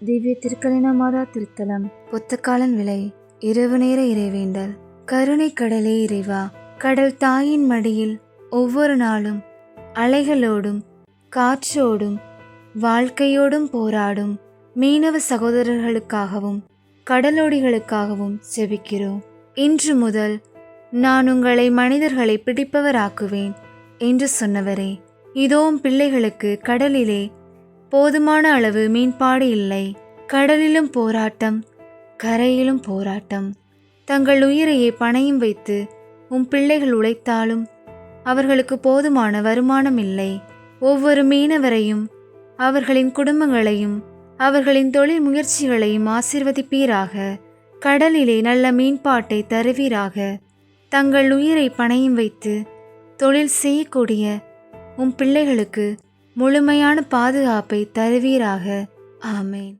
திவ்ய திருக்கலினமாதா திருத்தலம். பொத்தக்காலன் விலை. இரவு நேர இறைவேண்டல். கருணை கடலே இறைவா, கடல் தாயின் மடியில் ஒவ்வொரு நாளும் அலைகளோடும் காற்றோடும் வாழ்க்கையோடும் போராடும் மீனவ சகோதரர்களுக்காகவும் கடலோடிகளுக்காகவும் செபிக்கிறோம். இன்று முதல் நான் உங்களை மனிதர்களை பிடிப்பவராக்குவேன் என்று சொன்னவரே, இதோம் பிள்ளைகளுக்கு கடலிலே போதுமான அளவு மீன்பாடு இல்லை. கடலிலும் போராட்டம், கரையிலும் போராட்டம். தங்கள் உயிரையே பணயம் வைத்து உம் பிள்ளைகள் உழைத்தாலும் அவர்களுக்கு போதுமான வருமானம் இல்லை. ஒவ்வொரு மீனவரையும் அவர்களின் குடும்பங்களையும் அவர்களின் தொழில் முயற்சிகளையும் ஆசீர்வதிப்பீராக. கடலிலே நல்ல மீன்பாட்டை தருவீராக. தங்கள் உயிரை பணயம் வைத்து தொழில் செய்யக்கூடிய உம் பிள்ளைகளுக்கு முழுமையான பாதுகாப்பை தருவீராக. ஆமேன்.